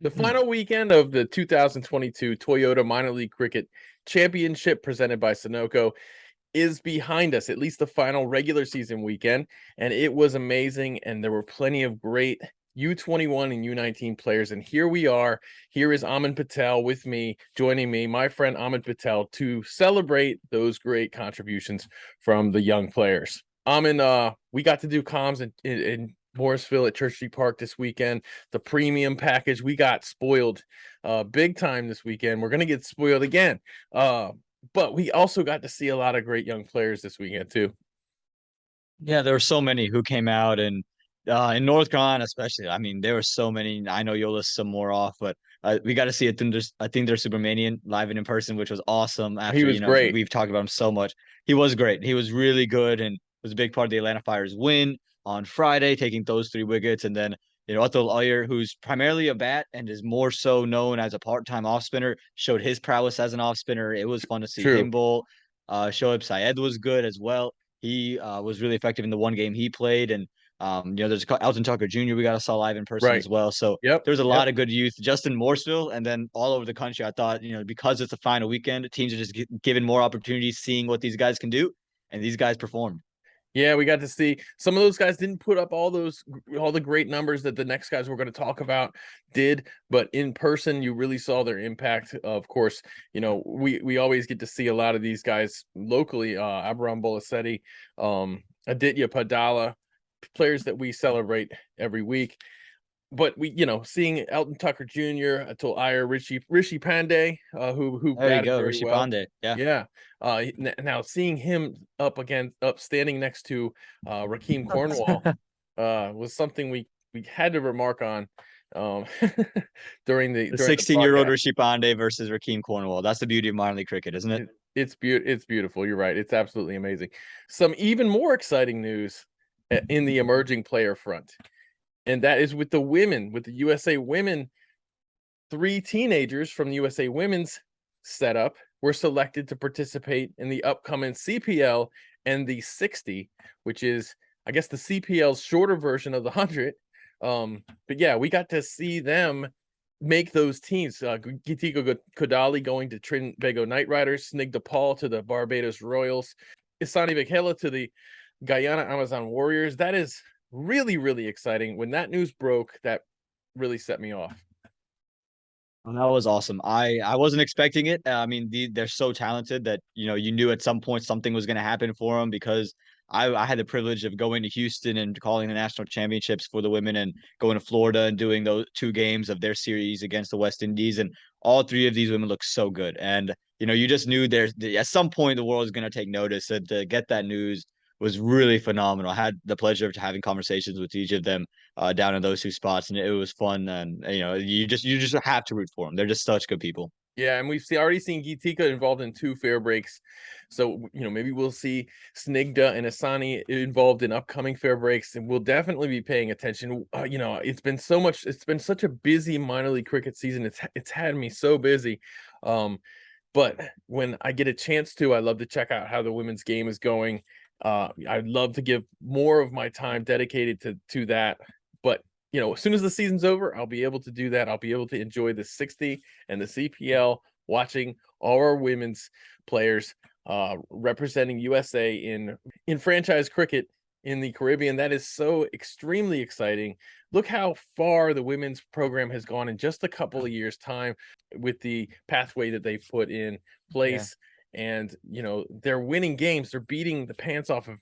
The final weekend of the 2022 Toyota Minor League Cricket Championship presented by Sunoco is behind us, at least the final regular season weekend, and it was amazing, and there were plenty of great U21 and U19 players, and here we are. Here is Aaman Patel with me, joining me, my friend Aaman Patel, to celebrate those great contributions from the young players. Aaman, we got to do comms in Morrisville at Church Street Park this weekend. The premium package, we got spoiled big time this weekend. We're gonna get spoiled again. But we also got to see a lot of great young players this weekend too. Yeah, there were so many who came out and in North Carolina, especially. I mean, there were so many. I know you'll list some more off, but we got to see it. I think there's Supermanian live and in person, which was awesome. He After was great. we've talked about him so much. He was great. He was really good and was a big part of the Atlanta Fire's win on Friday, taking those 3 wickets. And then Atul Ayer, who's primarily a bat and is more so known as a part-time off spinner, showed his prowess as an off spinner. It was fun to see True. him bowl. Shoaib Syed was good as well. He was really effective in the one game he played, and there's Elton Tucker Jr. we got to saw live in person Right. as well. So Yep. there's a Yep. lot of good youth just in Morrisville, and then all over the country. I thought because it's the final weekend, teams are just given more opportunities, seeing what these guys can do, and these guys performed. Yeah, we got to see some of those guys didn't put up all the great numbers that the next guys we're going to talk about did, but in person you really saw their impact. Of course, we always get to see a lot of these guys locally. Abraham Bolasetti, Aditya Padala, players that we celebrate every week. But seeing Elton Tucker Jr., Atul Iyer, Rishi Pandey, who There you batted go, very Rishi well. Pandey. Yeah. Yeah. Now seeing him standing next to Rakeem Cornwall was something we had to remark on during the The during the 16-year-old broadcast. Rishi Pandey versus Rakeem Cornwall. That's the beauty of minor league cricket, isn't it? It's beautiful. You're right. It's absolutely amazing. Some even more exciting news in the emerging player front, and that is with the women, with the USA Women. 3 teenagers from the USA Women's setup were selected to participate in the upcoming CPL and the 60, which is, I guess, the CPL's shorter version of the 100. But yeah, we got to see them make those teams. Gitika Kodali going to Trinbago Knight Riders, Snigdha Paul to the Barbados Royals, Isani Vakela to the Guyana Amazon Warriors. That is really, really exciting. When that news broke, that really set me off. Well, that was awesome. I wasn't expecting it. I mean, they're so talented that you knew at some point something was going to happen for them because I had the privilege of going to Houston and calling the national championships for the women and going to Florida and doing those 2 games of their series against the West Indies, and all 3 of these women look so good. And you just knew there's at some point the world is going to take notice, and to get that news was really phenomenal. I had the pleasure of having conversations with each of them down in those 2 spots, and it was fun. And you just have to root for them. They're just such good people. Yeah, and we've already seen Gitika involved in 2 fair breaks. So, maybe we'll see Snigdha and Asani involved in upcoming fair breaks, and we'll definitely be paying attention. It's been such a busy minor league cricket season. It's had me so busy. But when I get a chance to, I love to check out how the women's game is going. I'd love to give more of my time dedicated to that. But as soon as the season's over, I'll be able to do that. I'll be able to enjoy the 60 and the CPL, watching all our women's players representing USA in franchise cricket in the Caribbean. That is so extremely exciting. Look how far the women's program has gone in just a couple of years' time with the pathway that they've put in place. And they're winning games. They're beating the pants off of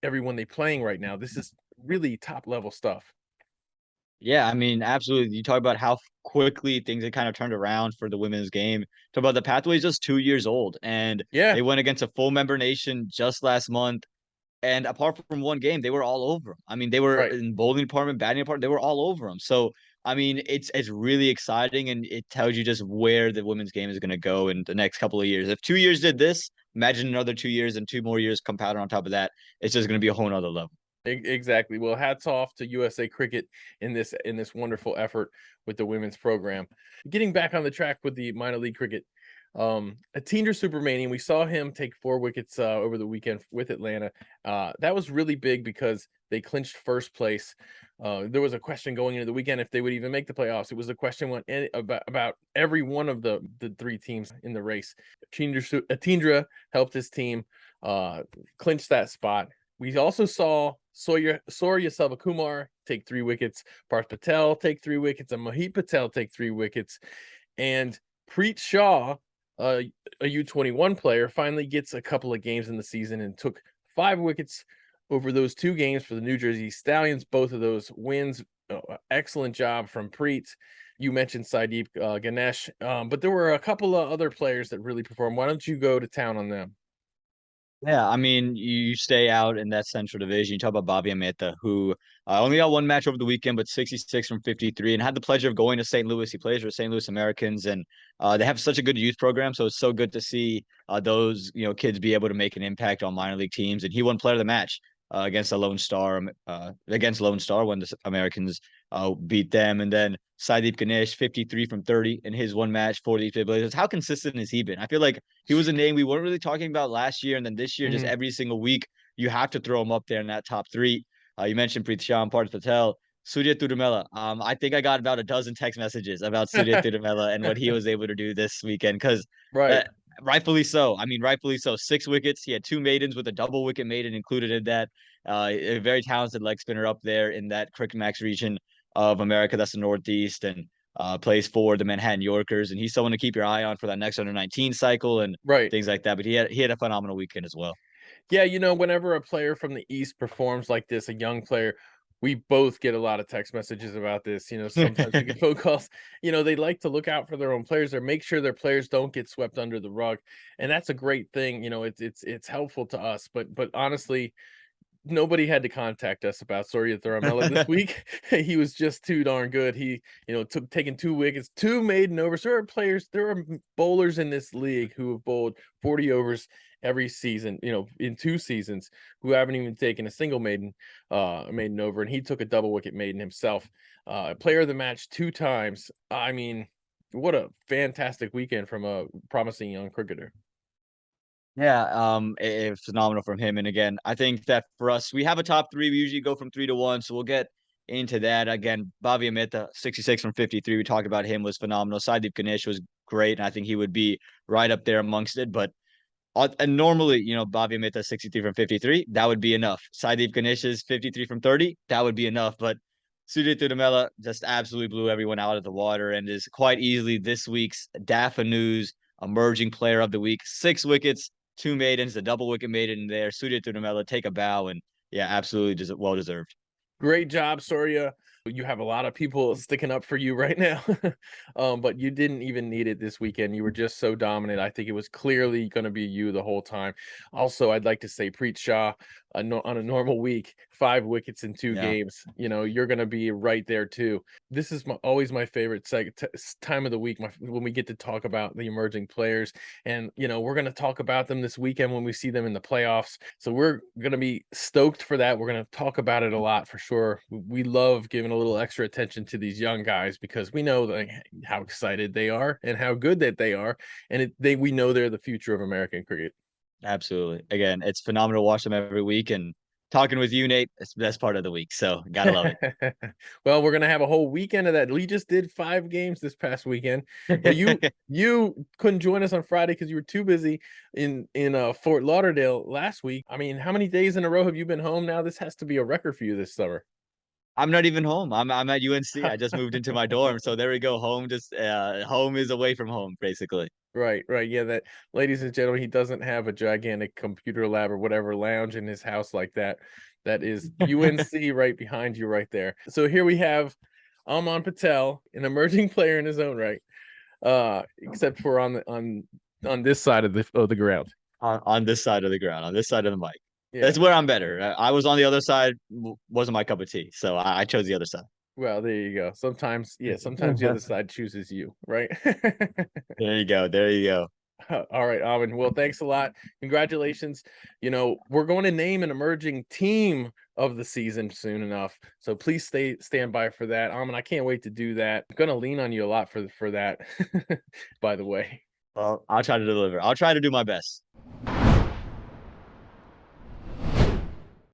everyone they're playing right now. This is really top level stuff. Yeah, I mean, absolutely. You talk about how quickly things had kind of turned around for the women's game. Talk about the pathway is just 2 years old, and Yeah. they went against a full member nation just last month. And apart from one game, they were all over them. I mean, they were Right. in bowling department, batting department, they were all over them. So, I mean, it's really exciting, and it tells you just where the women's game is going to go in the next couple of years. If 2 years did this, imagine another 2 years and 2 more years compounded on top of that. It's just going to be a whole nother level. Exactly. Well, hats off to USA Cricket in this wonderful effort with the women's program. Getting back on the track with the minor league cricket, Atindra Supermanian, we saw him take 4 wickets over the weekend with Atlanta. That was really big because they clinched first place. There was a question going into the weekend if they would even make the playoffs. It was a question about every one of the 3 teams in the race. Atindra helped his team clinch that spot. We also saw Surya Selvakumar take 3 wickets, Parth Patel take 3 wickets, and Mohit Patel take 3 wickets. And Preet Shah, a U21 player, finally gets a couple of games in the season and took 5 wickets over those 2 games for the New Jersey Stallions. Both of those wins. Excellent job from Preet. You mentioned Saideep Ganesh, but there were a couple of other players that really performed. Why don't you go to town on them? Yeah, I mean, you stay out in that Central Division. You talk about Bobby Ameta, who only got one match over the weekend, but 66 from 53, and had the pleasure of going to St. Louis. He plays for St. Louis Americans, and they have such a good youth program. So it's so good to see those kids be able to make an impact on minor league teams. And he won Player of the Match against the Lone Star, against Lone Star when the Americans beat them. And then Saideep Ganesh, 53 from 30 in his one match for the Blazers. How consistent has he been? I feel like he was a name we weren't really talking about last year, and then this year, just Mhm. every single week, you have to throw him up there in that top 3. You mentioned Preet Shah and Parth Patel. Surya Tudumela. I think I got about a dozen text messages about Surya Tudumela and what he was able to do this weekend because uh, Right. rightfully so. I mean, rightfully so. 6 wickets. He had 2 maidens with a double wicket maiden included in that. A very talented leg spinner up there in that Cricket Max region of America. That's the Northeast, and plays for the Manhattan Yorkers. And he's someone to keep your eye on for that next under 19 cycle and Right. things like that. But he had a phenomenal weekend as well. Yeah, whenever a player from the East performs like this, a young player, we both get a lot of text messages about this. Sometimes we get phone calls. They like to look out for their own players or make sure their players don't get swept under the rug. And that's a great thing. It's helpful to us. But honestly, nobody had to contact us about Surya Dharamela this week. He was just too darn good. He, took taking 2 wickets, 2 maiden overs. There are bowlers in this league who have bowled 40 overs every season, in 2 seasons, who haven't even taken a single maiden over, and he took a double wicket maiden himself. Player of the match 2 times. I mean, what a fantastic weekend from a promising young cricketer. Yeah, it's phenomenal from him. And again, I think that for us, we have a top 3. We usually go from 3 to 1, so we'll get into that. Again, Bobby Ameta, 66 from 53. We talked about him, was phenomenal. Saideep Ganesh was great, and I think he would be right up there amongst it. But and normally, Bobby Ameta 63 from 53, that would be enough. Saideep Ganesh's 53 from 30, that would be enough. But Surya Tudumela just absolutely blew everyone out of the water and is quite easily this week's DAFA News emerging player of the week. 6 wickets, 2 maidens, a double wicket maiden in there. Surya Tudumela take a bow, and yeah, absolutely well deserved. Great job, Soria. You have a lot of people sticking up for you right now. But you didn't even need it this weekend. You were just so dominant. I think it was clearly going to be you the whole time. Also, I'd like to say Preet Shah, on a normal week, 5 wickets in 2 Yeah. games. You're going to be right there too. This is always my favorite time of the week, when we get to talk about the emerging players. And, we're going to talk about them this weekend when we see them in the playoffs. So we're going to be stoked for that. We're going to talk about it a lot for sure. We love giving a little extra attention to these young guys because we know how excited they are and how good that they are. And we know they're the future of American cricket. Absolutely. Again, it's phenomenal to watch them every week. And talking with you, Nate, it's the best part of the week. So gotta love Well, we're gonna have a whole weekend of that. We just did 5 games this past weekend. Well, you it. you couldn't join us on Friday because you were too busy in Fort Lauderdale last week. I mean, how many days in a row have you been home now? This has to be a record for you this summer. I'm not even home. I'm at UNC. I just moved into my dorm. So there we go. Home just home is away from home, basically. Right, right. Yeah, that, ladies and gentlemen, he doesn't have a gigantic computer lab or whatever lounge in his house like that. That is UNC right behind you right there. So here we have Aaman Patel, an emerging player in his own right. Except for on this side of the ground. On this side of the ground, on this side of the mic. Yeah. That's where I'm better. I was on the other side, wasn't my cup of tea. So I chose the other side. Well, there you go. Sometimes, yeah, sometimes the other side chooses you, right? There you go. There you go. All right, Alvin. Well, thanks a lot. Congratulations. We're going to name an emerging team of the season soon enough. So please stand by for that. Alvin, I can't wait to do that. I'm gonna lean on you a lot for that, by the way. Well, I'll try to deliver. I'll try to do my best.